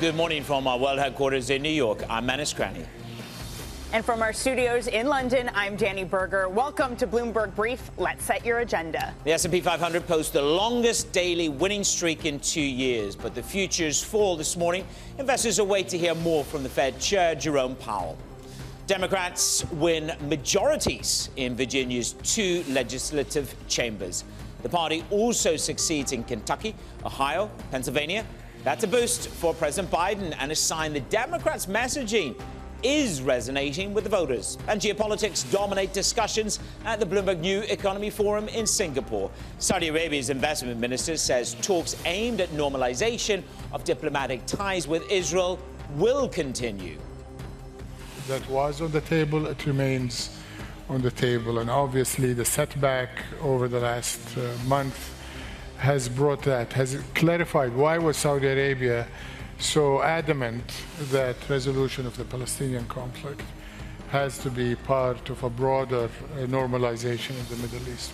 Good morning from our world headquarters in New York. I'm Manus Cranny. And from our studios in London, I'm Danny Berger. Welcome to Bloomberg Brief. Let's set your agenda. The S&P 500 posts the longest daily winning streak in 2 years, but the futures fall this morning. Investors await to hear more from the Fed Chair Jerome Powell. Democrats win majorities in Virginia's 2 legislative chambers. The party also succeeds in Kentucky, Ohio, Pennsylvania. That's a boost for President Biden and a sign the Democrats' messaging is resonating with the voters. And geopolitics dominate discussions at the Bloomberg New Economy Forum in Singapore. Saudi Arabia's investment minister says talks aimed at normalization of diplomatic ties with Israel will continue. That was on the table, it remains on the table, and obviously the setback over the last month has clarified why was Saudi Arabia so adamant that resolution of the Palestinian conflict has to be part of a broader normalization in the Middle East.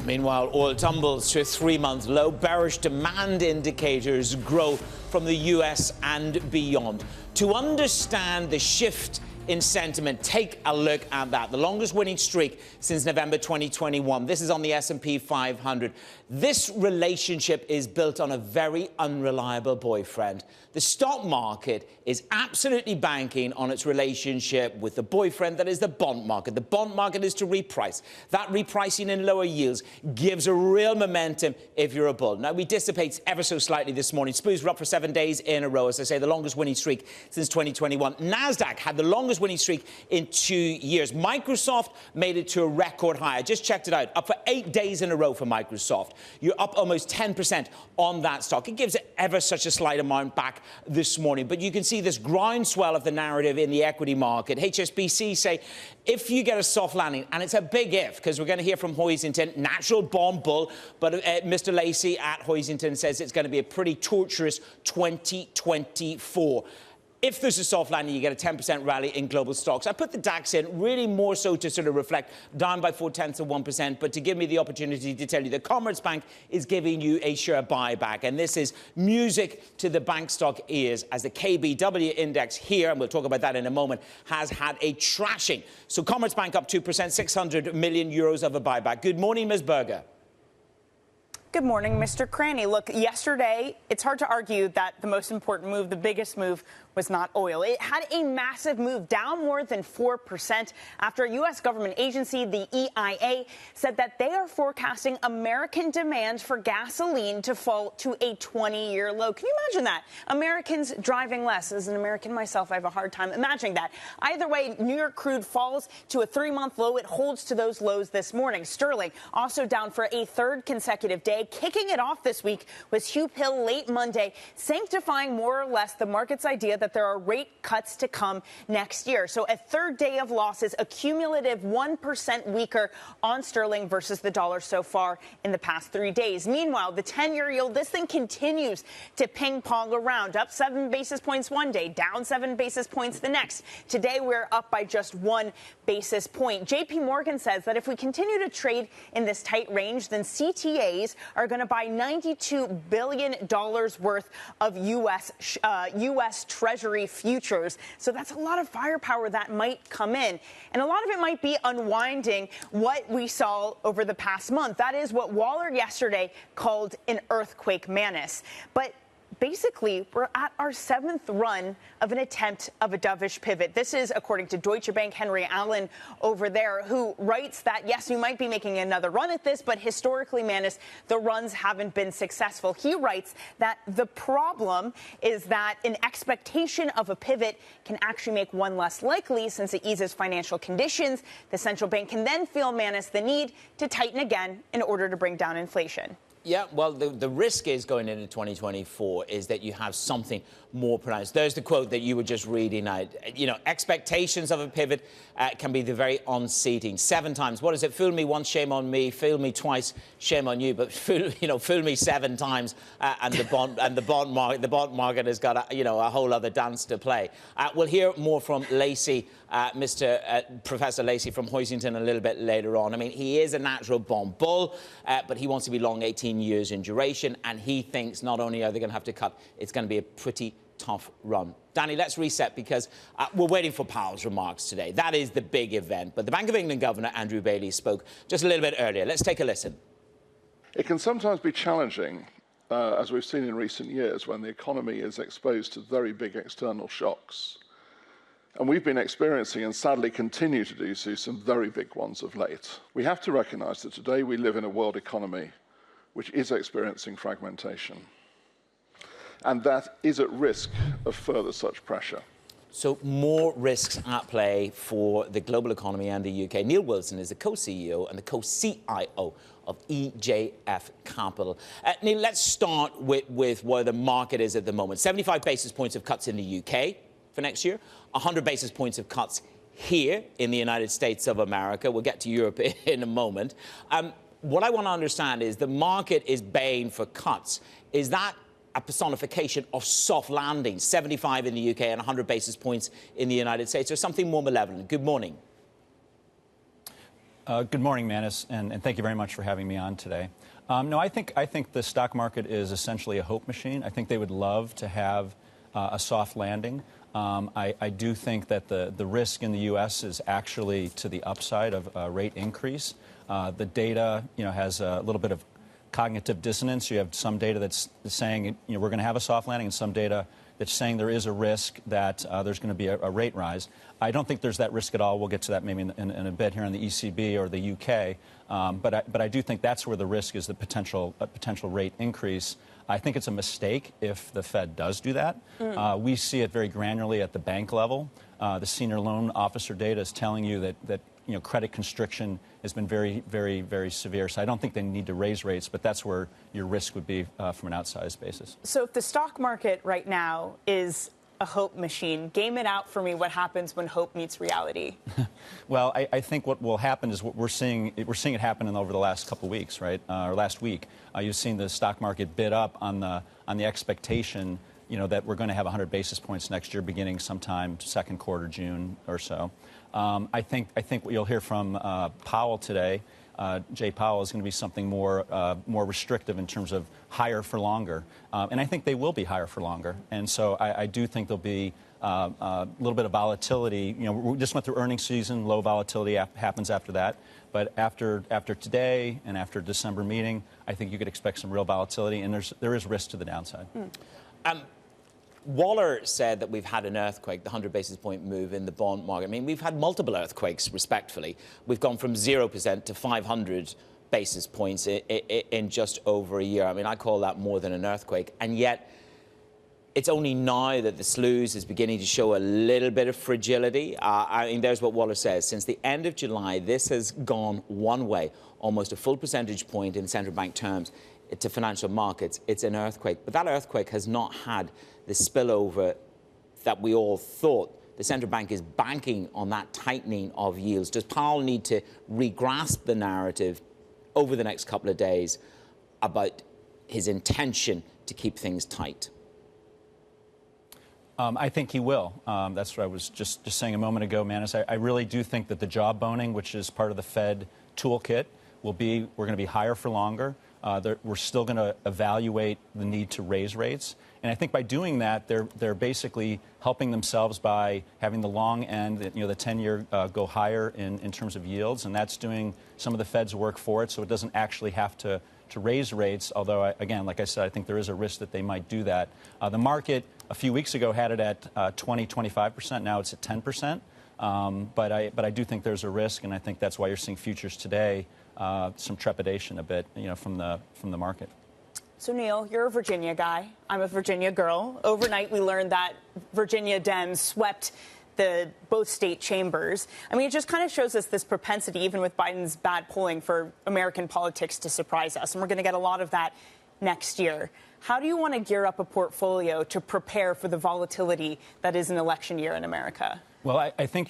Meanwhile, oil tumbles to a 3-month low. Bearish demand indicators grow from the U.S. and beyond. To understand the shift in sentiment, take a look at that. The longest winning streak since November 2021. This is on the S&P 500. This relationship is built on a very unreliable boyfriend. The stock market is absolutely banking on its relationship with the boyfriend that is the bond market. The bond market is to reprice. That repricing in lower yields gives a real momentum if you're a bull. Now, we dissipate ever so slightly this morning. SPOOs were up for 7 days in a row. As I say, the longest winning streak since 2021. NASDAQ had the longest winning streak in 2 years. Microsoft made it to a record high. I just checked it out. Up for 8 days in a row for Microsoft. You're up almost 10% on that stock. It gives it ever such a slight amount back this morning. But you can see this groundswell of the narrative in the equity market. HSBC say if you get a soft landing, and it's a big if, because we're going to hear from Hoisington, natural bond bull, but Mr. Lacy at Hoisington says it's going to be a pretty torturous 2024. If there's a soft landing, you get a 10% rally in global stocks. I put the DAX in really more so to sort of reflect down by 0.4%, but to give me the opportunity to tell you that Commerzbank is giving you a share buyback. And this is music to the bank stock ears as the KBW index here, and we'll talk about that in a moment, has had a trashing. So Commerzbank up 2%, 600 million euros of a buyback. Good morning, Ms. Berger. Good morning, Mr. Cranny. Look, yesterday, it's hard to argue that the most important move, the biggest move, was not oil. It had a massive move, down more than 4%, after a U.S. government agency, the EIA, said that they are forecasting American demand for gasoline to fall to a 20-year low. Can you imagine that? Americans driving less. As an American myself, I have a hard time imagining that. Either way, New York crude falls to a 3-month low. It holds to those lows this morning. Sterling also down for a 3rd consecutive day. Kicking it off this week was Hugh Hill late Monday, sanctifying more or less the market's idea that there are rate cuts to come next year. So a 3rd day of losses, a cumulative 1% weaker on sterling versus the dollar so far in the past 3 days. Meanwhile, the 10-year yield, this thing continues to ping pong around, up 7 basis points one day, down 7 basis points the next. Today, we're up by just 1 basis point. JP Morgan says that if we continue to trade in this tight range, then CTAs are going to buy $92 billion worth of U.S. Treasury futures. So that's a lot of firepower that might come in. And a lot of it might be unwinding what we saw over the past month. That is what Waller yesterday called an earthquake menace. But basically, we're at our 7th run of an attempt of a dovish pivot. This is according to Deutsche Bank Henry Allen over there, who writes that, yes, we might be making another run at this, but historically, Manus, the runs haven't been successful. He writes that the problem is that an expectation of a pivot can actually make one less likely since it eases financial conditions. The central bank can then feel, Manus, the need to tighten again in order to bring down inflation. Yeah, well, the risk is going into 2024 is that you have something more pronounced. There's the quote that you were just reading out. You know, expectations of a pivot can be the very unseating. 7 times. What is it? Fool me once, shame on me. Fool me twice, shame on you. But fool me 7 times, and the bond market has got a whole other dance to play. We'll hear more from Lacy, Professor Lacy from Hoisington a little bit later on. I mean, he is a natural bond bull, but he wants to be long 18 years in duration, and he thinks not only are they going to have to cut, it's going to be a pretty tough run. Danny, let's reset because we're waiting for Powell's remarks today. That is the big event. But the Bank of England Governor, Andrew Bailey, spoke just a little bit earlier. Let's take a listen. It can sometimes be challenging, as we've seen in recent years, when the economy is exposed to very big external shocks. And we've been experiencing, and sadly continue to do so, some very big ones of late. We have to recognise that today we live in a world economy which is experiencing fragmentation. And that is at risk of further such pressure. So more risks at play for the global economy and the UK. Neal Wilson is the co-CEO and the co-CIO of EJF Capital. Neal, let's start with where the market is at the moment. 75 basis points of cuts in the UK for next year, 100 basis points of cuts here in the United States of America. We'll get to Europe in a moment. What I want to understand is the market is baying for cuts. Is that a personification of soft landing, 75 in the UK and 100 basis points in the United States, or something more malevolent? Good morning. Good morning, Manus, and thank you very much for having me on today. No, I think the stock market is essentially a hope machine. I think they would love to have a soft landing. I do think that the risk in the U.S. is actually to the upside of a rate increase. The data, has a little bit of cognitive dissonance. You have some data that's saying, we're going to have a soft landing, and some data that's saying there is a risk that there's going to be a rate rise. I don't think there's that risk at all. We'll get to that maybe in a bit here in the ECB or the UK. But I do think that's where the risk is, the potential rate increase. I think it's a mistake if the Fed does do that. We see it very granularly at the bank level. The senior loan officer data is telling you that credit constriction has been very, very, very severe. So I don't think they need to raise rates, but that's where your risk would be from an outsized basis. So if the stock market right now is a hope machine, game it out for me. What happens when hope meets reality? Well, I think what will happen is what we're seeing it happen over the last couple of weeks, right? Or last week, you've seen the stock market bid up on the expectation, that we're going to have 100 basis points next year, beginning sometime second quarter, June or so. I think what you'll hear from Powell today, Jay Powell, is going to be something more restrictive in terms of higher for longer. And I think they will be higher for longer. And so I do think there'll be a little bit of volatility. We just went through earnings season. Low volatility happens after that. But after today and after December meeting, I think you could expect some real volatility. And there is risk to the downside. Waller said that we've had an earthquake, the 100 basis point move in the bond market. I mean, we've had multiple earthquakes, respectfully. We've gone from 0% to 500 basis points in just over a year. I mean, I call that more than an earthquake. And yet, it's only now that the sluice is beginning to show a little bit of fragility. I mean, there's what Waller says. Since the end of July, this has gone one way, almost a full percentage point in central bank terms to financial markets. It's an earthquake. But that earthquake has not had the spillover that we all thought. The central bank is banking on that tightening of yields. Does Powell need to re-grasp the narrative over the next couple of days about his intention to keep things tight? I think he will. That's what I was just saying a moment ago, Manus. I really do think that the job boning, which is part of the Fed toolkit, we're going to be higher for longer. We're still going to evaluate the need to raise rates. And I think by doing that, they're basically helping themselves by having the long end, the 10-year go higher in terms of yields. And that's doing some of the Fed's work for it, so it doesn't actually have to raise rates. Although, again, like I said, I think there is a risk that they might do that. The market a few weeks ago had it at 20-25%. Now it's at 10%. But I do think there's a risk, and I think that's why you're seeing futures today some trepidation a bit, from the market. So, Neal, you're a Virginia guy. I'm a Virginia girl. Overnight, we learned that Virginia Dems swept both state chambers. I mean, it just kind of shows us this propensity, even with Biden's bad polling, for American politics to surprise us. And we're going to get a lot of that next year. How do you want to gear up a portfolio to prepare for the volatility that is an election year in America? Well, I think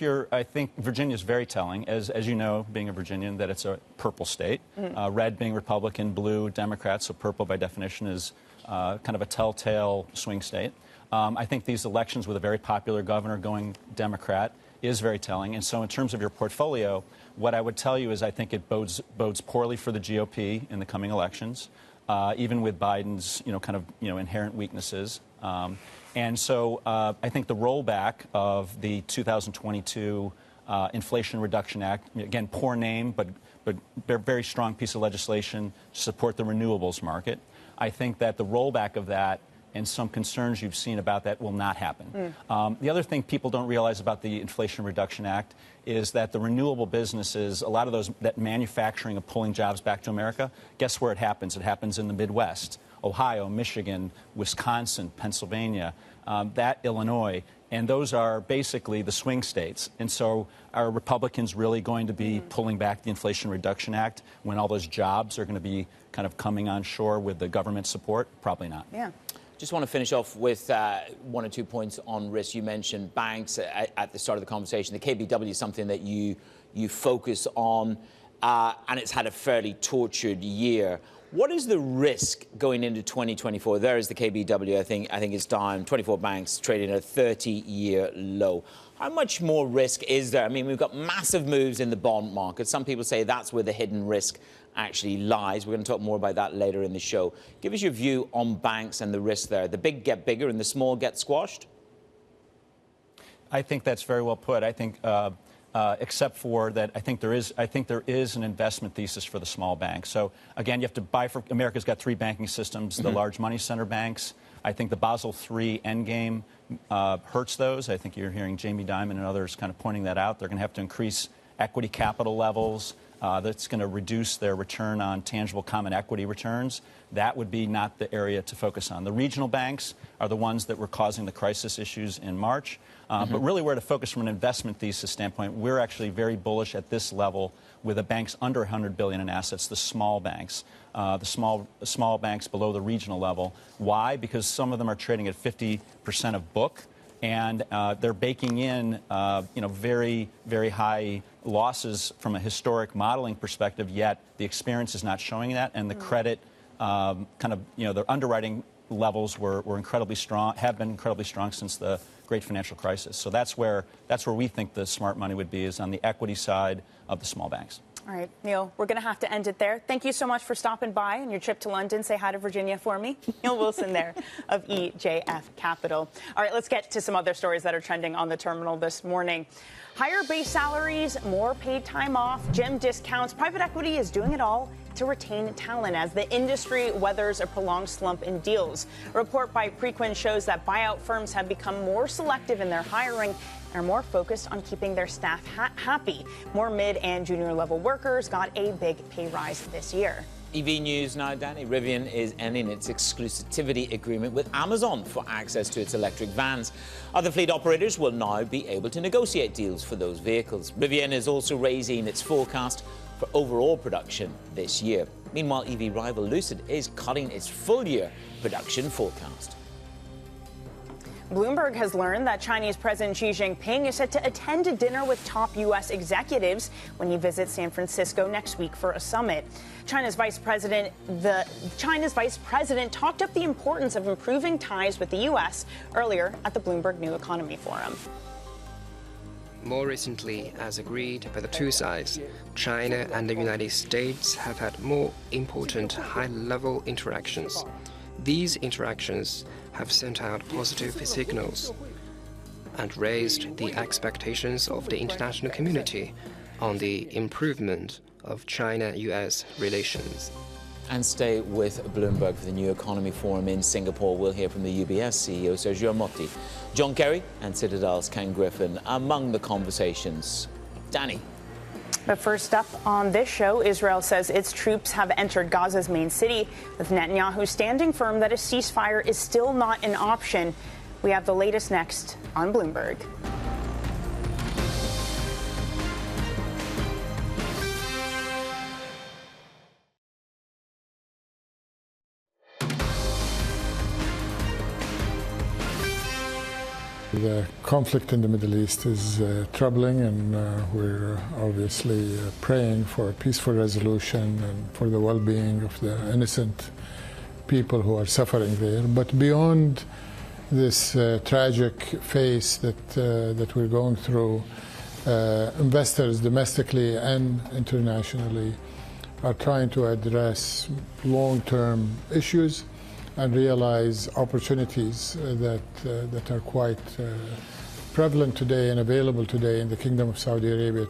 Virginia is very telling, as you know, being a Virginian, that it's a purple state. Red being Republican, blue Democrat, so purple by definition is kind of a telltale swing state. I think these elections with a very popular governor going Democrat is very telling. And so in terms of your portfolio, what I would tell you is I think it bodes poorly for the GOP in the coming elections, even with Biden's inherent weaknesses. And so I think the rollback of the 2022 Inflation Reduction Act, again, poor name, but very strong piece of legislation to support the renewables market. I think that the rollback of that and some concerns you've seen about that will not happen. The other thing people don't realize about the Inflation Reduction Act is that the renewable businesses, a lot of those, that manufacturing of pulling jobs back to America, guess where it happens? It happens in the Midwest, Ohio, Michigan, Wisconsin, Pennsylvania, Illinois, and those are basically the swing states. And so are Republicans really going to be pulling back the Inflation Reduction Act when all those jobs are going to be kind of coming on shore with the government support? Probably not. Yeah. Just want to finish off with 1 or 2 points on risk. You mentioned banks at the start of the conversation. The KBW is something that you focus on, and it's had a fairly tortured year. What is the risk going into 2024? There is the KBW. I think it's down. 24 banks trading at a 30-year low. How much more risk is there? I mean, we've got massive moves in the bond market. Some people say that's where the hidden risk actually lies. We're going to talk more about that later in the show. Give us your view on banks and the risk there. The big get bigger and the small get squashed? I think that's very well put. I think, except for that, I think there is an investment thesis for the small banks. So again, you have to bifurcate. America's got 3 banking systems: the large money center banks. I think the Basel III endgame hurts those. I think you're hearing Jamie Dimon and others kind of pointing that out. They're going to have to increase equity capital levels. That's going to reduce their return on tangible common equity returns. That would be not the area to focus on. The regional banks are the ones that were causing the crisis issues in March. But really where to focus from an investment thesis standpoint, we're actually very bullish at this level with the banks under 100 billion in assets, the small banks, the small banks below the regional level. Why? Because some of them are trading at 50% of book. And they're baking in, very, very high losses from a historic modeling perspective, yet the experience is not showing that. And the credit their underwriting levels were incredibly strong, have been incredibly strong since the great financial crisis. So that's where we think the smart money would be, is on the equity side of the small banks. All right, Neal, we're going to have to end it there. Thank you so much for stopping by on your trip to London. Say hi to Virginia for me. Neal Wilson there of EJF Capital. All right, let's get to some other stories that are trending on the terminal this morning. Higher base salaries, more paid time off, gym discounts. Private equity is doing it all to retain talent as the industry weathers a prolonged slump in deals. A report by Preqin shows that buyout firms have become more selective in their hiring and are more focused on keeping their staff happy. More mid and junior level workers got a big pay rise this year. EV news now, Danny. Rivian is ending its exclusivity agreement with Amazon for access to its electric vans. Other fleet operators will now be able to negotiate deals for those vehicles. Rivian is also raising its forecast for overall production this year. Meanwhile, EV rival Lucid is cutting its full-year production forecast. Bloomberg has learned that Chinese President Xi Jinping is set to attend a dinner with top U.S. executives when he visits San Francisco next week for a summit. China's vice president talked up the importance of improving ties with the U.S. earlier at the Bloomberg New Economy Forum. More recently, as agreed by the two sides, China and the United States have had more important high-level interactions. These interactions have sent out positive signals and raised the expectations of the international community on the improvement of China-US relations. And stay with Bloomberg for the New Economy Forum in Singapore. We'll hear from the UBS CEO, Sergio Motti, John Kerry and Citadel's Ken Griffin among the conversations. Danny. But first up on this show, Israel says its troops have entered Gaza's main city, with Netanyahu standing firm that a ceasefire is still not an option. We have the latest next on Bloomberg. The conflict in the Middle East is troubling, and we're obviously praying for a peaceful resolution and for the well-being of the innocent people who are suffering there. But beyond this tragic phase that we're going through, investors domestically and internationally are trying to address long-term issues and realize opportunities that are quite prevalent today and available today in the Kingdom of Saudi Arabia.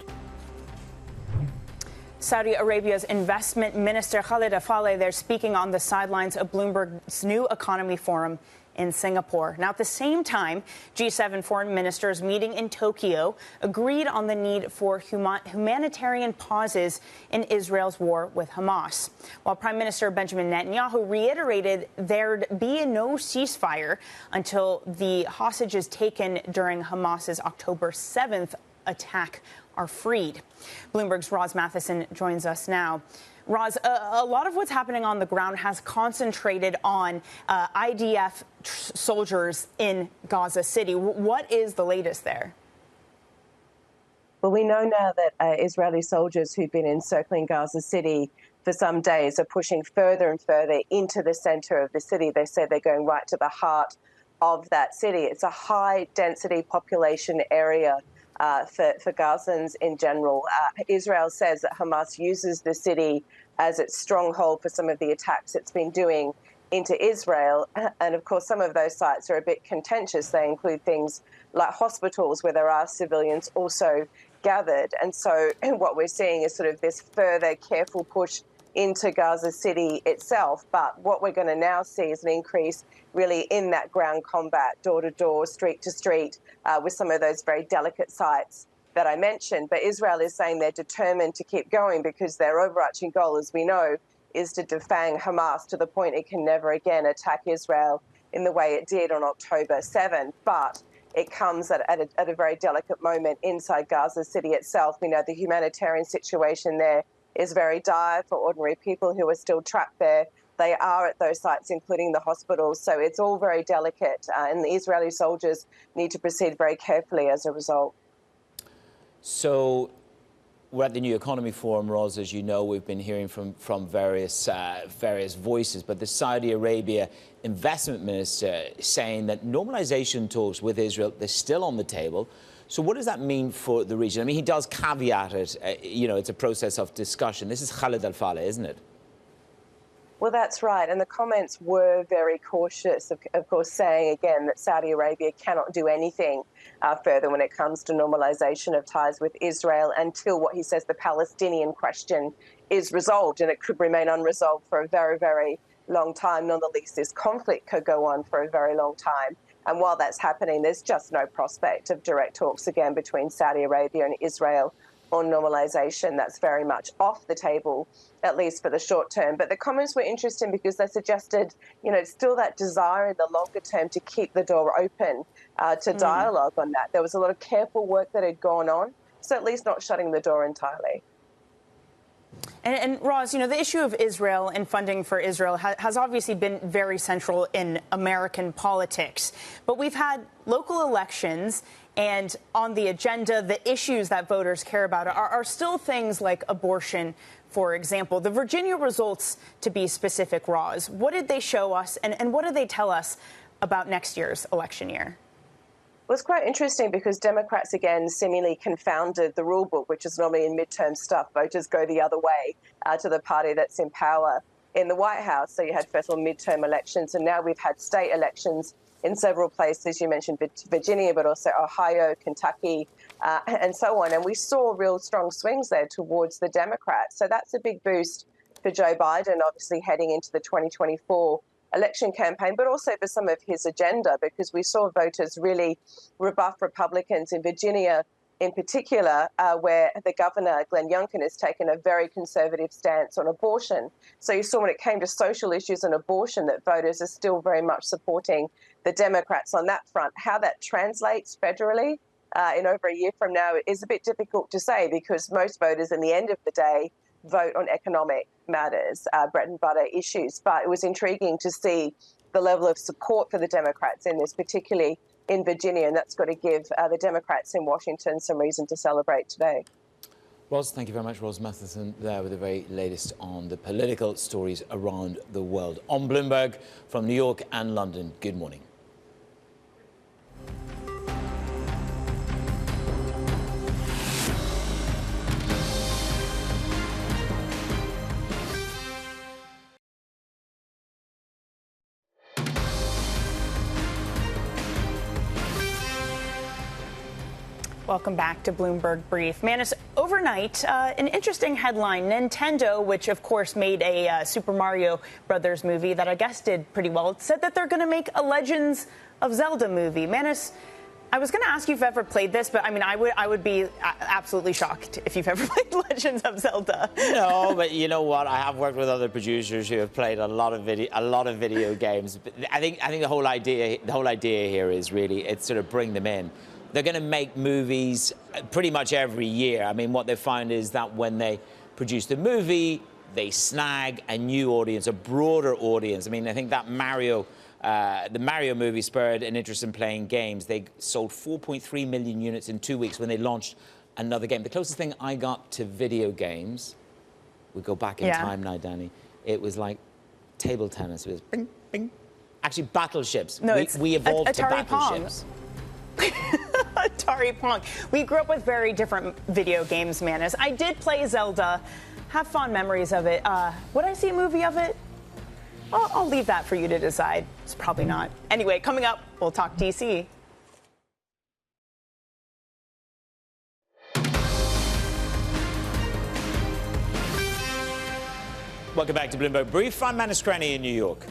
Saudi Arabia's investment minister Khalid Al-Faleh, they're speaking on the sidelines of Bloomberg's new economy forum in Singapore. Now, at the same time, G7 foreign ministers meeting in Tokyo agreed on the need for humanitarian pauses in Israel's war with Hamas, while Prime Minister Benjamin Netanyahu reiterated there'd be no ceasefire until the hostages taken during Hamas's October 7th attack are freed. Bloomberg's Roz Matheson joins us now. Roz, a lot of what's happening on the ground has concentrated on IDF soldiers in Gaza City. What is the latest there? Well, we know now that Israeli soldiers who've been encircling Gaza City for some days are pushing further and further into the center of the city. They said they're going right to the heart of that city. It's a high-density population area for Gazans in general. Israel says that Hamas uses the city as its stronghold for some of the attacks it's been doing into Israel. And of course, some of those sites are a bit contentious. They include things like hospitals where there are civilians also gathered. And so what we're seeing is sort of this further careful push into Gaza City itself. But what we're going to now see is an increase really in that ground combat, door to door, street to street, with some of those very delicate sites that I mentioned. But Israel is saying they're determined to keep going because their overarching goal, as we know, is to defang Hamas to the point it can never again attack Israel in the way it did on October 7th. But it comes at a very delicate moment inside Gaza City itself. We know the humanitarian situation there is very dire for ordinary people who are still trapped there. They are at those sites, including the hospitals. So it's all very delicate, and the Israeli soldiers need to proceed very carefully as a result. So we're at the New Economy Forum, Roz. As you know, we've been hearing from various voices, but the Saudi Arabia investment minister saying that normalization talks with Israel, they're still on the table. So what does that mean for the region? I mean, he does caveat it, it's a process of discussion. This is Khalid Al-Faleh, isn't it? Well, that's right. And the comments were very cautious, of course, saying again that Saudi Arabia cannot do anything further when it comes to normalization of ties with Israel until what he says the Palestinian question is resolved. And it could remain unresolved for a very, very long time. Nonetheless, this conflict could go on for a very long time. And while that's happening, there's just no prospect of direct talks again between Saudi Arabia and Israel on normalization. That's very much off the table, at least for the short term. But the comments were interesting because they suggested, still that desire in the longer term to keep the door open to dialogue on that. There was a lot of careful work that had gone on, so at least not shutting the door entirely. And Roz, the issue of Israel and funding for Israel has obviously been very central in American politics. But we've had local elections, and on the agenda, the issues that voters care about are still things like abortion, for example. The Virginia results, to be specific, Roz, what did they show us, and what do they tell us about next year's election year? Well, it's quite interesting because Democrats, again, seemingly confounded the rule book, which is normally in midterm stuff. Voters go the other way to the party that's in power in the White House. So you had first of all midterm elections, and now we've had state elections in several places. You mentioned Virginia, but also Ohio, Kentucky, and so on. And we saw real strong swings there towards the Democrats. So that's a big boost for Joe Biden, obviously heading into the 2024 election campaign, but also for some of his agenda, because we saw voters really rebuff Republicans in Virginia in particular, where the governor, Glenn Youngkin, has taken a very conservative stance on abortion. So you saw when it came to social issues and abortion that voters are still very much supporting the Democrats on that front. How that translates federally in over a year from now is a bit difficult to say, because most voters, in the end of the day, vote on economic matters, bread and butter issues. But it was intriguing to see the level of support for the Democrats in this, particularly in Virginia, and that's got to give the Democrats in Washington some reason to celebrate today. Roz, thank you very much. Roz Matheson there with the very latest on the political stories around the world. On Bloomberg from New York and London, good morning. Welcome back to Bloomberg Brief. Manis, overnight, an interesting headline. Nintendo, which of course made a Super Mario Brothers movie that I guess did pretty well, said that they're going to make a Legends of Zelda movie. Manis, I was going to ask you if you've ever played this, but I mean, I would be absolutely shocked if you've ever played Legends of Zelda. No, but you know what? I have worked with other producers who have played a lot of video games. But I think the whole idea here is really it's sort of bring them in. They're going to make movies pretty much every year. I mean, what they found is that when they produce the movie, they snag a new audience, a broader audience. I mean, I think that the Mario movie spurred an interest in playing games. They sold 4.3 million units in 2 weeks when they launched another game. The closest thing I got to video games, we go back in time now, Danny, it was like table tennis. It was bing, bing. Actually, battleships. No, we evolved to Atari battleships. Atari Pong. We grew up with very different video games, Manis. I did play Zelda, have fond memories of it. Would I see a movie of it? Well, I'll leave that for you to decide. It's probably not. Anyway, coming up, we'll talk DC. Welcome back to Bloomberg Brief. I'm Manis Cranny in New York.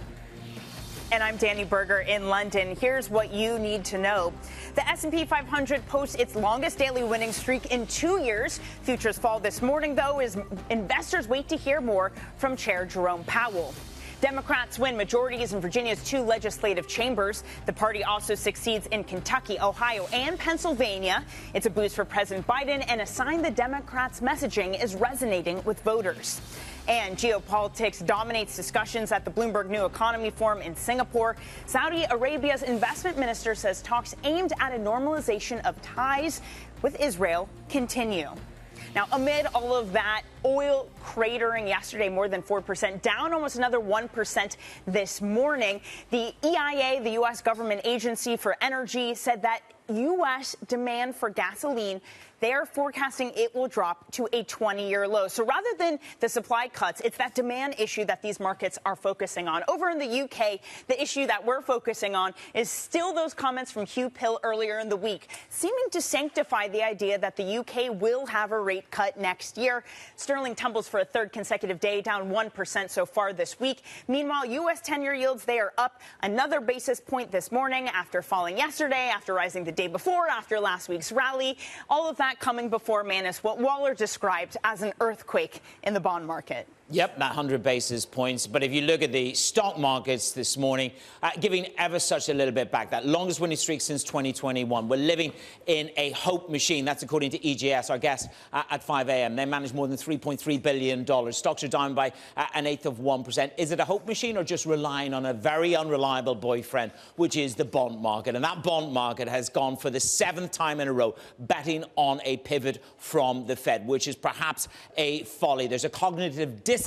And I'm Danny Berger in London. Here's what you need to know. The S&P 500 posts its longest daily winning streak in 2 years. Futures fall this morning, though, as investors wait to hear more from Chair Jerome Powell. Democrats win majorities in Virginia's 2 legislative chambers. The party also succeeds in Kentucky, Ohio, and Pennsylvania. It's a boost for President Biden and a sign the Democrats' messaging is resonating with voters. And geopolitics dominates discussions at the Bloomberg New Economy Forum in Singapore. Saudi Arabia's investment minister says talks aimed at a normalization of ties with Israel continue. Now, amid all of that, oil cratering yesterday more than 4%, down almost another 1% this morning. The EIA, the U.S. government agency for energy, said that U.S. demand for gasoline, they are forecasting it will drop to a 20-year low. So rather than the supply cuts, it's that demand issue that these markets are focusing on. Over in the UK, the issue that we're focusing on is still those comments from Hugh Pill earlier in the week, seeming to sanctify the idea that the UK will have a rate cut next year. Sterling tumbles for a third consecutive day, down 1% so far this week. Meanwhile, U.S. 10-year yields, they are up another basis point this morning after falling yesterday, after rising the day before, after last week's rally. All of that coming before, Manis, what Waller described as an earthquake in the bond market. Yep, that 100 basis points. But if you look at the stock markets this morning, giving ever such a little bit back, that longest winning streak since 2021. We're living in a hope machine. That's according to EJF, our guest at 5 a.m. They managed more than $3.3 billion. Stocks are down by an eighth of 1%. Is it a hope machine or just relying on a very unreliable boyfriend, which is the bond market? And that bond market has gone for the 7th time in a row, betting on a pivot from the Fed, which is perhaps a folly. There's a cognitive dissonance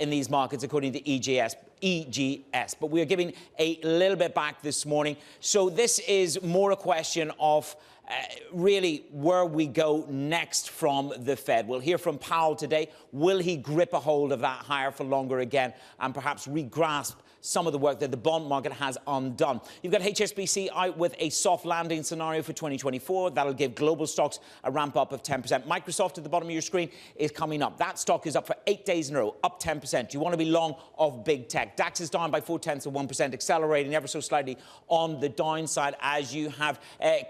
in these markets, according to EGS. But we are giving a little bit back this morning. So this is more a question of really where we go next from the Fed. We'll hear from Powell today. Will he grip a hold of that higher for longer again and perhaps re-grasp some of the work that the bond market has undone? You've got HSBC out with a soft landing scenario for 2024. That'll give global stocks a ramp up of 10%. Microsoft at the bottom of your screen is coming up. That stock is up for 8 days in a row, up 10%. You want to be long of big tech. DAX is down by 0.4%, accelerating ever so slightly on the downside as you have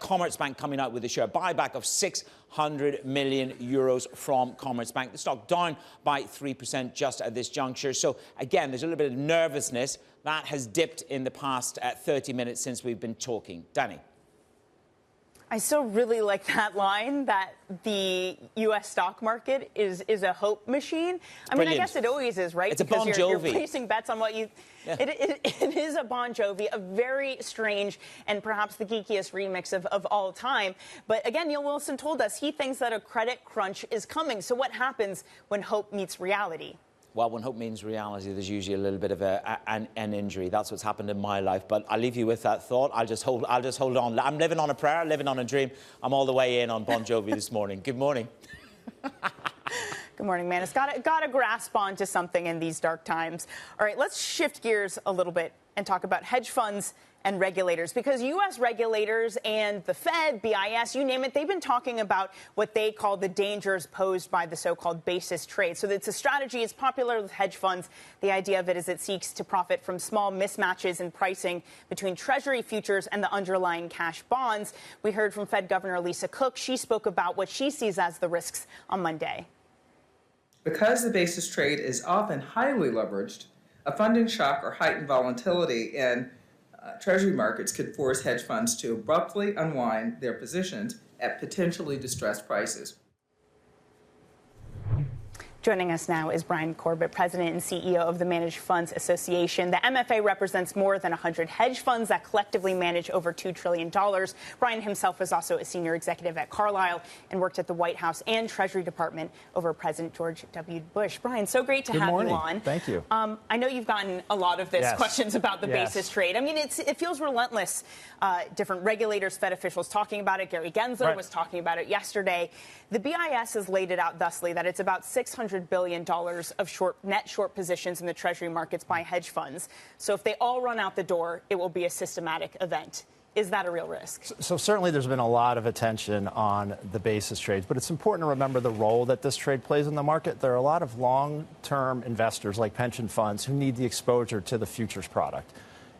Commerzbank coming out with a share buyback of 600 million euros from Commerzbank. The stock down by 3% just at this juncture. So again, there's a little bit of nervousness that has dipped in the past 30 minutes since we've been talking. Danny. I still really like that line that the U.S. stock market is a hope machine. I mean, I guess it always is, right? It's a Bon Jovi. You're placing bets on what you... Yeah. It is a Bon Jovi, a very strange and perhaps the geekiest remix of all time. But again, Neal Wilson told us he thinks that a credit crunch is coming. So what happens when hope meets reality? Well, when hope means reality, there's usually a little bit of an injury. That's what's happened in my life. But I'll leave you with that thought. I'll just hold on. I'm living on a prayer, living on a dream. I'm all the way in on Bon Jovi this morning. Good morning. Good morning, man. It's got to grasp onto something in these dark times. All right, let's shift gears a little bit and talk about hedge funds and regulators, because U.S. regulators and the Fed, BIS, you name it, they've been talking about what they call the dangers posed by the so-called basis trade. So it's a strategy. It's popular with hedge funds. The idea of it is it seeks to profit from small mismatches in pricing between Treasury futures and the underlying cash bonds. We heard from Fed Governor Lacy Hunt. She spoke about what she sees as the risks on Monday. Because the basis trade is often highly leveraged, a funding shock or heightened volatility in Treasury markets could force hedge funds to abruptly unwind their positions at potentially distressed prices. Joining us now is Bryan Corbett, President and CEO of the Managed Funds Association. The MFA represents more than 100 hedge funds that collectively manage over $2 trillion. Bryan himself was also a senior executive at Carlyle and worked at the White House and Treasury Department over President George W. Bush. Bryan, so great to have you on. Thank you. I know you've gotten a lot of this, questions about the basis trade. I mean, it feels relentless. Different regulators, Fed officials talking about it. Gary Gensler was talking about it yesterday. The BIS has laid it out thusly, that it's about $600 billion of net short positions in the Treasury markets by hedge funds. So if they all run out the door, it will be a systematic event. Is that a real risk? So certainly there's been a lot of attention on the basis trades, but it's important to remember the role that this trade plays in the market. There are a lot of long-term investors like pension funds who need the exposure to the futures product.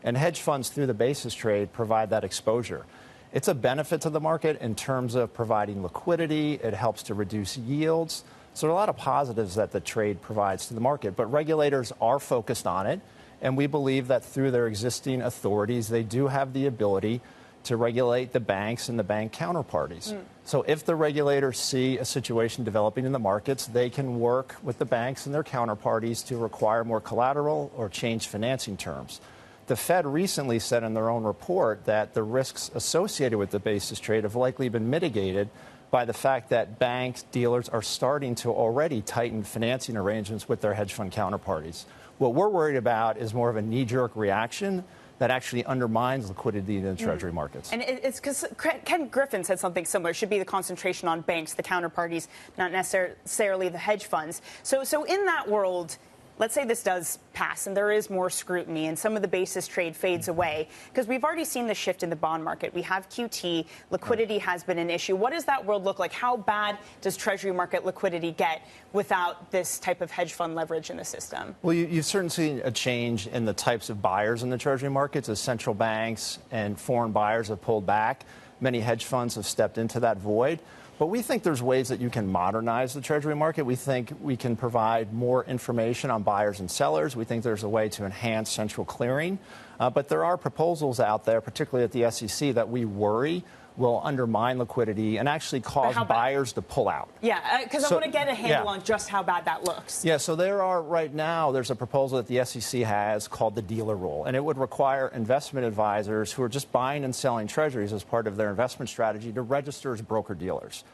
And hedge funds through the basis trade provide that exposure. It's a benefit to the market in terms of providing liquidity. It helps to reduce yields. So there are a lot of positives that the trade provides to the market, but regulators are focused on it, and we believe that through their existing authorities, they do have the ability to regulate the banks and the bank counterparties. So if the regulators see a situation developing in the markets, they can work with the banks and their counterparties to require more collateral or change financing terms. The Fed recently said in their own report that the risks associated with the basis trade have likely been mitigated by the fact that banks, dealers are starting to already tighten financing arrangements with their hedge fund counterparties. What we're worried about is more of a knee-jerk reaction that actually undermines liquidity in the Treasury markets. And it's because Ken Griffin said something similar. It should be the concentration on banks, the counterparties, not necessarily the hedge funds. So in that world, let's say this does pass and there is more scrutiny and some of the basis trade fades away, because we've already seen the shift in the bond market. We have QT. Liquidity has been an issue. What does that world look like? How bad does Treasury market liquidity get without this type of hedge fund leverage in the system? Well, you've certainly seen a change in the types of buyers in the Treasury markets as central banks and foreign buyers have pulled back. Many hedge funds have stepped into that void. But we think there's ways that you can modernize the Treasury market. We think we can provide more information on buyers and sellers. We think there's a way to enhance central clearing. But there are proposals out there, particularly at the SEC, that we worry will undermine liquidity and actually cause buyers to pull out. Yeah, because I want to get a handle on just how bad that looks. Yeah, so there's a proposal that the SEC has called the dealer rule, and it would require investment advisors who are just buying and selling treasuries as part of their investment strategy to register as broker-dealers.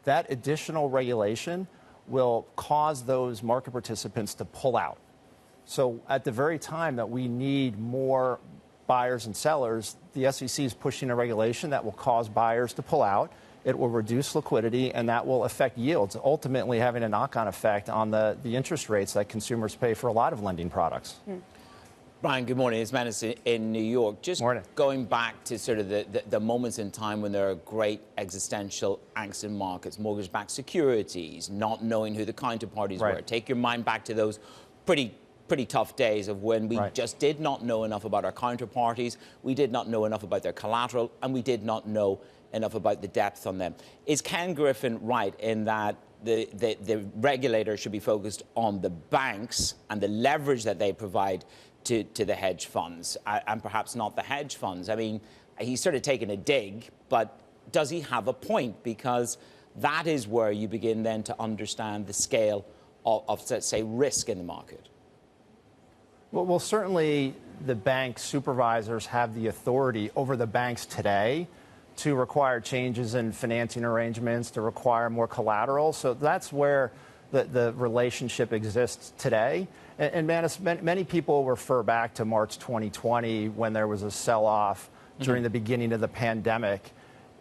That additional regulation will cause those market participants to pull out. So at the very time that we need more buyers and sellers, the SEC is pushing a regulation that will cause buyers to pull out. It will reduce liquidity, and that will affect yields, ultimately having a knock-on effect on the interest rates that consumers pay for a lot of lending products. Bryan, good morning. It's Menace in New York. Just going back to sort of the moments in time when there are great existential angst in markets, mortgage-backed securities, not knowing who the counterparties were. Take your mind back to those pretty tough days of when we just did not know enough about our counterparties, we did not know enough about their collateral, and we did not know enough about the depth on them. Is Ken Griffin right in that the regulator should be focused on the banks and the leverage that they provide to the hedge funds, and perhaps not the hedge funds? I mean, he's sort of taken a dig, but does he have a point? Because that is where you begin then to understand the scale of let's say, risk in the market. Well, certainly the bank supervisors have the authority over the banks today to require changes in financing arrangements, to require more collateral. So that's where the relationship exists today. And many people refer back to March 2020 when there was a sell-off during the beginning of the pandemic.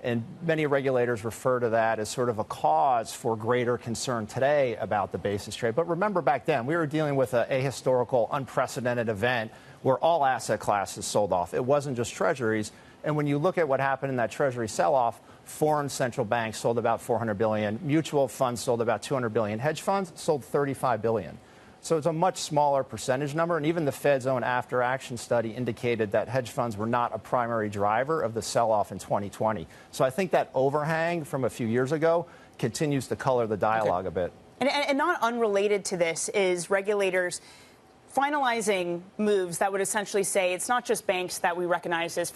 And many regulators refer to that as sort of a cause for greater concern today about the basis trade. But remember, back then, we were dealing with a ahistorical, unprecedented event where all asset classes sold off. It wasn't just treasuries. And when you look at what happened in that treasury sell-off, foreign central banks sold about $400 billion. Mutual funds sold about $200 billion. Hedge funds sold $35 billion. So it's a much smaller percentage number. And even the Fed's own after-action study indicated that hedge funds were not a primary driver of the sell-off in 2020. So I think that overhang from a few years ago continues to color the dialogue a bit. And not unrelated to this is regulators finalizing moves that would essentially say it's not just banks that we recognize as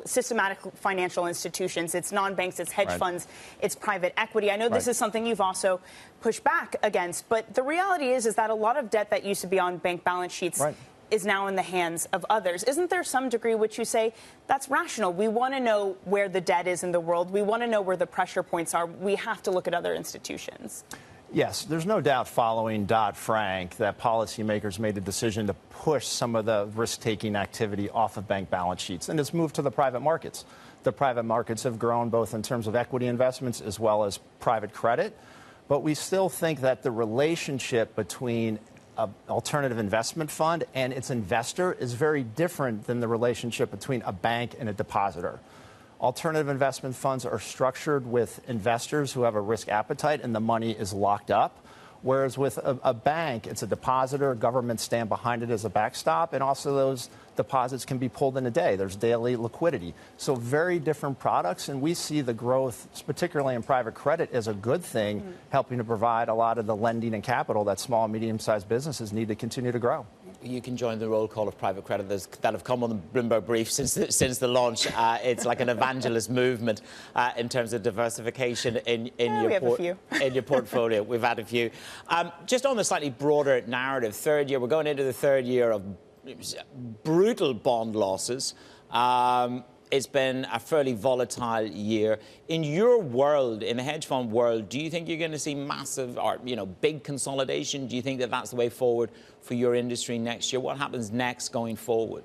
systematic financial institutions. It's non-banks, it's hedge funds, it's private equity. I know this is something you've also pushed back against, but the reality is that a lot of debt that used to be on bank balance sheets is now in the hands of others. Isn't there some degree which you say that's rational? We want to know where the debt is in the world. We want to know where the pressure points are. We have to look at other institutions. Yes, there's no doubt following Dodd-Frank that policymakers made the decision to push some of the risk-taking activity off of bank balance sheets, and it's moved to the private markets. The private markets have grown both in terms of equity investments as well as private credit, but we still think that the relationship between an alternative investment fund and its investor is very different than the relationship between a bank and a depositor. Alternative investment funds are structured with investors who have a risk appetite and the money is locked up. Whereas with a bank, it's a depositor, governments stand behind it as a backstop, and also those deposits can be pulled in a day. There's daily liquidity. So very different products, and we see the growth, particularly in private credit, as a good thing, helping to provide a lot of the lending and capital that small and medium-sized businesses need to continue to grow. You can join the roll call of private credit that have come on the Bloomberg Brief since the launch. It's like an evangelist movement in terms of diversification in your portfolio. We've had a few. Just on the slightly broader narrative, we're going into the third year of brutal bond losses. It's been a fairly volatile year. In your world, in the hedge fund world, do you think you're going to see massive or, big consolidation? Do you think that that's the way forward for your industry next year? What happens next going forward?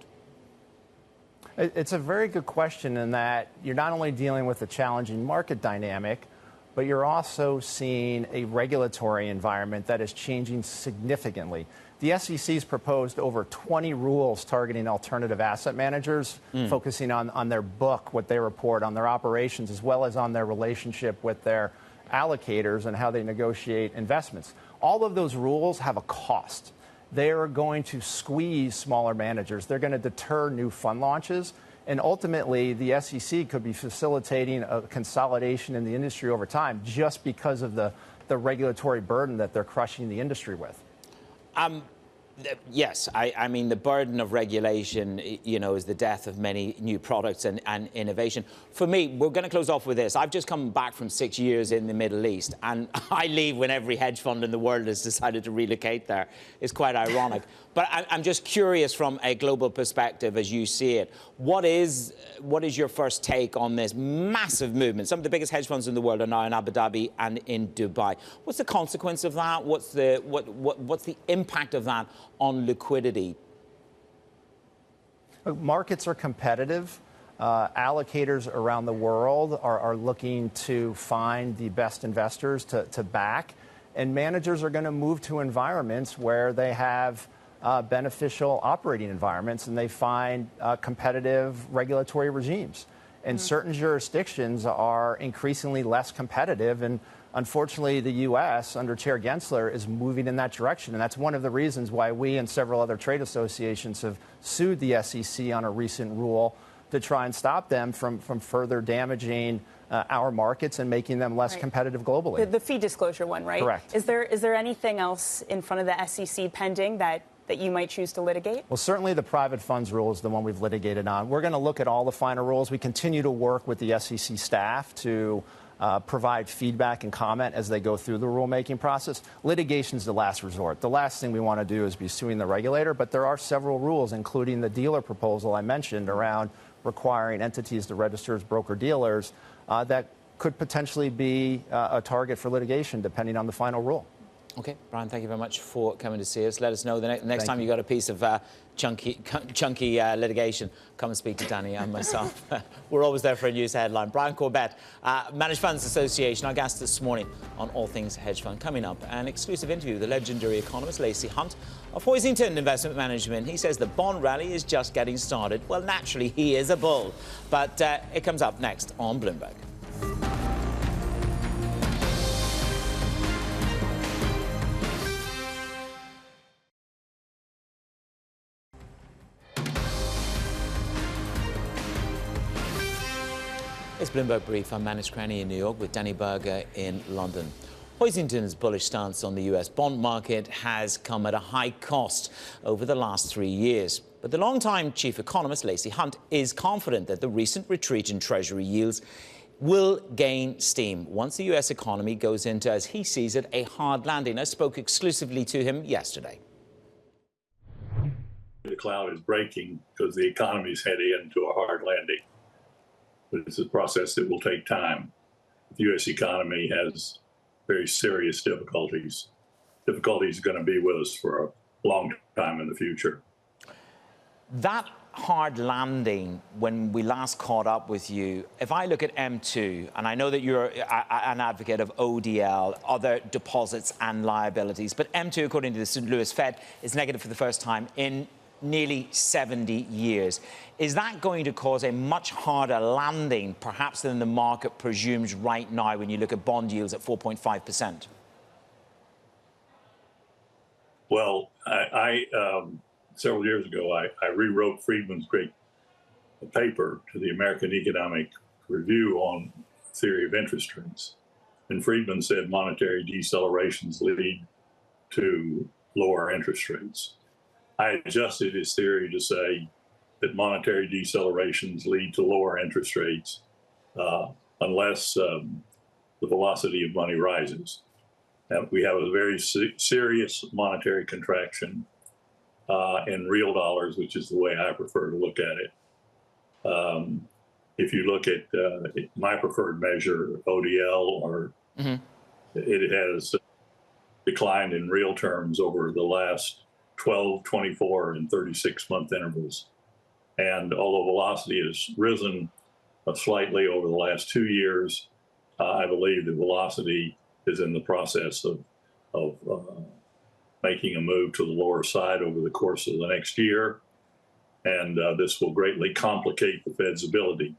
It's a very good question in that you're not only dealing with a challenging market dynamic, but you're also seeing a regulatory environment that is changing significantly. The SEC's proposed over 20 rules targeting alternative asset managers, focusing on their book, what they report, on their operations, as well as on their relationship with their allocators and how they negotiate investments. All of those rules have a cost. They are going to squeeze smaller managers. They're going to deter new fund launches. And ultimately, the SEC could be facilitating a consolidation in the industry over time just because of the regulatory burden that they're crushing the industry with. Yes, I mean, the burden of regulation, is the death of many new products and innovation. For me, we're going to close off with this. I've just come back from 6 years in the Middle East, and I leave when every hedge fund in the world has decided to relocate there. It's quite ironic. But I'm just curious from a global perspective, as you see it, what is your first take on this massive movement? Some of the biggest hedge funds in the world are now in Abu Dhabi and in Dubai. What's the consequence of that? What's the impact of that on liquidity? Markets are competitive. Allocators around the world are looking to find the best investors to back. And managers are going to move to environments where they have beneficial operating environments and they find competitive regulatory regimes. And certain jurisdictions are increasingly less competitive. And unfortunately, the U.S., under Chair Gensler, is moving in that direction. And that's one of the reasons why we and several other trade associations have sued the SEC on a recent rule to try and stop them from further damaging our markets and making them less competitive globally. The fee disclosure one, right? Correct. Is there anything else in front of the SEC pending that you might choose to litigate? Well, certainly the private funds rule is the one we've litigated on. We're going to look at all the final rules. We continue to work with the SEC staff to provide feedback and comment as they go through the rulemaking process. Litigation is the last resort. The last thing we want to do is be suing the regulator, but there are several rules, including the dealer proposal I mentioned around requiring entities to register as broker-dealers that could potentially be a target for litigation depending on the final rule. Okay, Bryan, thank you very much for coming to see us. Let us know the next time you got a piece of chunky litigation. Come and speak to Danny and myself. We're always there for a news headline. Bryan Corbett, Managed Funds Association, our guest this morning on all things hedge fund. Coming up, an exclusive interview with the legendary economist Lacy Hunt of Hoisington Investment Management. He says the bond rally is just getting started. Well, naturally, he is a bull. But it comes up next on Bloomberg. It's Bloomberg Brief. I'm Managed Cranny in New York with Danny Berger in London. Hoisington's bullish stance on the US bond market has come at a high cost over the last 3 years. But the longtime chief economist, Lacy Hunt, is confident that the recent retreat in Treasury yields will gain steam once the US economy goes into, as he sees it, a hard landing. I spoke exclusively to him yesterday. The cloud is breaking because the economy's heading into a hard landing. But it's a process that will take time. The U.S. economy has very serious difficulties. Difficulties are going to be with us for a long time in the future. That hard landing, when we last caught up with you, if I look at M2, and I know that you're an advocate of ODL, other deposits and liabilities, but M2, according to the St. Louis Fed, is negative for the first time in nearly 70 years. Is that going to cause a much harder landing, perhaps, than the market presumes right now when you look at bond yields at 4.5%? Well, several years ago, I rewrote Friedman's great paper to the American Economic Review on theory of interest rates. And Friedman said monetary decelerations lead to lower interest rates. I adjusted his theory to say that monetary decelerations lead to lower interest rates unless the velocity of money rises. Now, we have a very serious monetary contraction in real dollars, which is the way I prefer to look at it. If you look at my preferred measure, ODL, it has declined in real terms over the last 12, 24, and 36-month intervals. And although velocity has risen slightly over the last 2 years, I believe the velocity is in the process of making a move to the lower side over the course of the next year. And this will greatly complicate the Fed's ability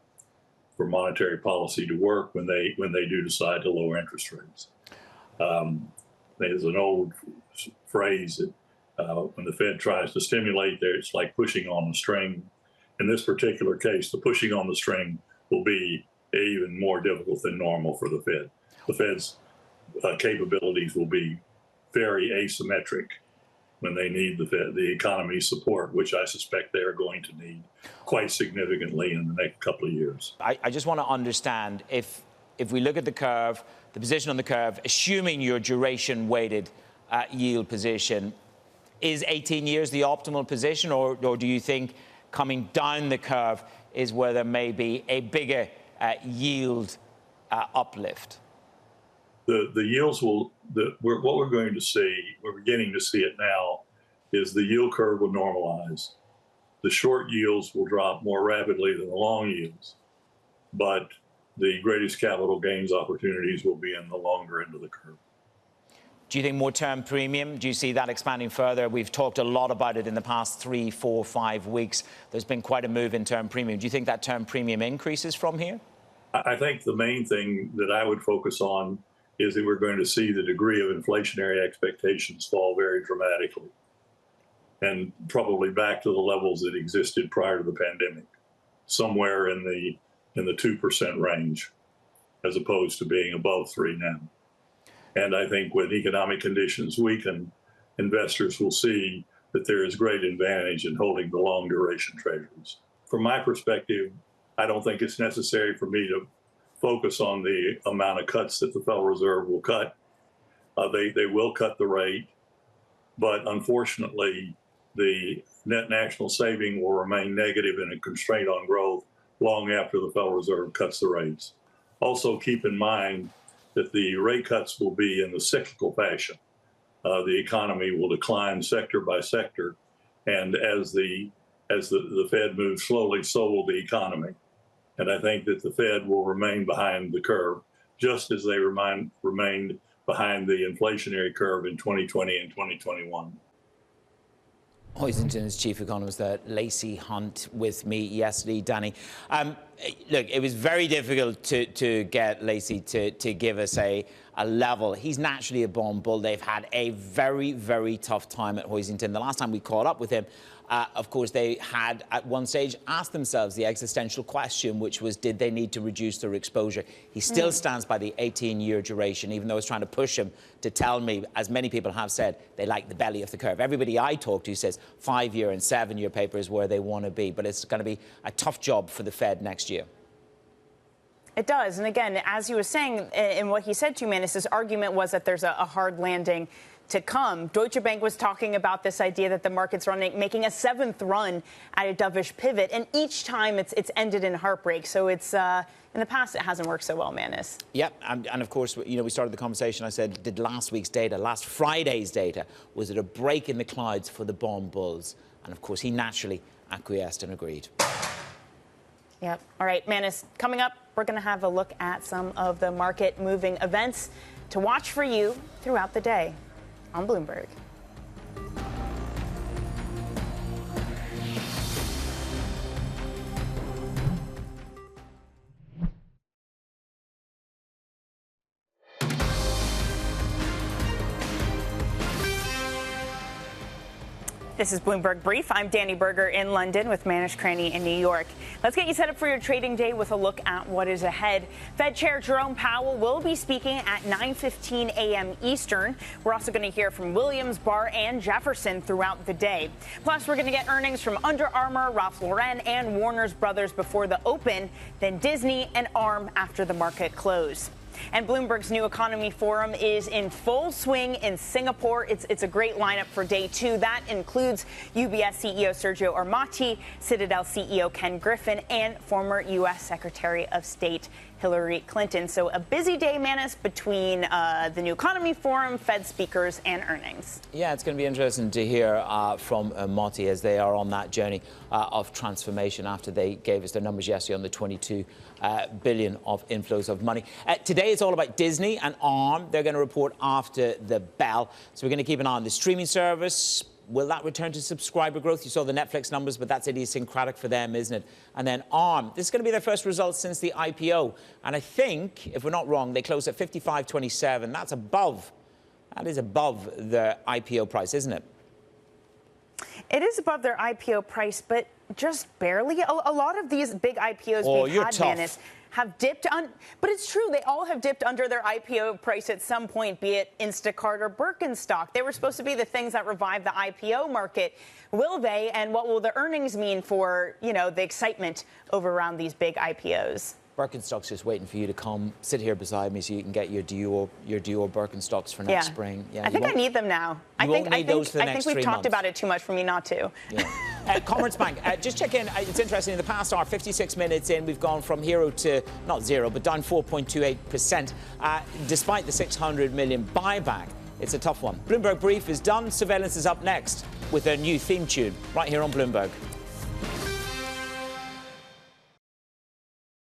for monetary policy to work when they do decide to lower interest rates. There's an old phrase that when the Fed tries to stimulate, it's like pushing on the string. In this particular case, the pushing on the string will be even more difficult than normal for the Fed. The Fed's capabilities will be very asymmetric when they need the economy's support, which I suspect they are going to need quite significantly in the next couple of years. I just want to understand, if we look at the curve, the position on the curve, assuming your duration-weighted yield position, is 18 years the optimal position, or do you think coming down the curve is where there may be a bigger yield uplift? The yields will, what we're going to see, we're beginning to see it now, is the yield curve will normalize. The short yields will drop more rapidly than the long yields, but the greatest capital gains opportunities will be in the longer end of the curve. Do you think more term premium? Do you see that expanding further? We've talked a lot about it in the past 3, 4, 5 weeks. There's been quite a move in term premium. Do you think that term premium increases from here? I think the main thing that I would focus on is that we're going to see the degree of inflationary expectations fall very dramatically, and probably back to the levels that existed prior to the pandemic, somewhere in the 2% range, as opposed to being above 3 now. And I think when economic conditions weaken, investors will see that there is great advantage in holding the long duration treasuries. From my perspective, I don't think it's necessary for me to focus on the amount of cuts that the Federal Reserve will cut. They will cut the rate, but unfortunately, the net national saving will remain negative and a constraint on growth long after the Federal Reserve cuts the rates. Also, keep in mind that the rate cuts will be in the cyclical fashion. the economy will decline sector by sector. And as the Fed moves slowly, so will the economy. And I think that the Fed will remain behind the curve, just as they remained behind the inflationary curve in 2020 and 2021. Hoisington's chief economist, Lacy Hunt, with me yesterday. Danny, look, it was very difficult to get Lacy to give us a level. He's naturally a bond bull. They've had a very, very tough time at Hoisington. The last time we caught up with him, of course, they had at one stage asked themselves the existential question, which was, did they need to reduce their exposure? He still stands by the 18-year duration, even though I was trying to push him to tell me, as many people have said, they like the belly of the curve. Everybody I talk to says 5-year and 7-year paper is where they want to be, but it's going to be a tough job for the Fed next year. It does. And again, as he was saying in what he said to you, Manus, his argument was that there's a hard landing to come. Deutsche Bank was talking about this idea that the market's making a 7th run at a dovish pivot, and each time it's ended in heartbreak. So it's in the past it hasn't worked so well, Manus. Yep, and of course, you know, we started the conversation. I said, did last week's data, last Friday's data, was it a break in the clouds for the bond bulls? And of course, he naturally acquiesced and agreed. Yep. All right, Manus, coming up, we're going to have a look at some of the market-moving events to watch for you throughout the day on Bloomberg. This is Bloomberg Brief. I'm Danny Berger in London with Manish Cranny in New York. Let's get you set up for your trading day with a look at what is ahead. Fed Chair Jerome Powell will be speaking at 9:15 a.m. Eastern. We're also going to hear from Williams, Barr, and Jefferson throughout the day. Plus, we're going to get earnings from Under Armour, Ralph Lauren, and Warner's Brothers before the open, then Disney and ARM after the market close. And Bloomberg's New Economy Forum is in full swing in Singapore. It's a great lineup for day 2. That includes UBS CEO Sergio Armati, Citadel CEO Ken Griffin, and former U.S. Secretary of State Hillary Clinton. So a busy day, Manus, between the New Economy Forum, Fed speakers, and earnings. Yeah, it's going to be interesting to hear from Monty as they are on that journey of transformation after they gave us their numbers yesterday on the 22 billion of inflows of money. Today it's all about Disney and ARM. They're going to report after the bell. So we're going to keep an eye on the streaming service. Will that return to subscriber growth? You saw the Netflix numbers, but that's idiosyncratic for them, isn't it? And then ARM. This is going to be their first results since the IPO. And I think, if we're not wrong, they closed at 55.27. That is above the IPO price, isn't it? It is above their IPO price, but just barely. A lot of these big IPOs we've had, Manus, have dipped but it's true, they all have dipped under their IPO price at some point, be it Instacart or Birkenstock. They were supposed to be the things that revive the IPO market. Will they? And what will the earnings mean for, you know, the excitement around these big IPOs? Birkenstock's just waiting for you to come sit here beside me so you can get your Dior Birkenstocks for next spring. Yeah, I think I need them now. I think we've talked about it too much for me not to. Yeah. Commerzbank, just check in. It's interesting. In the past hour, 56 minutes in, we've gone from hero to not zero, but down 4.28%, despite the 600 million buyback. It's a tough one. Bloomberg Brief is done. Surveillance is up next with a new theme tune right here on Bloomberg.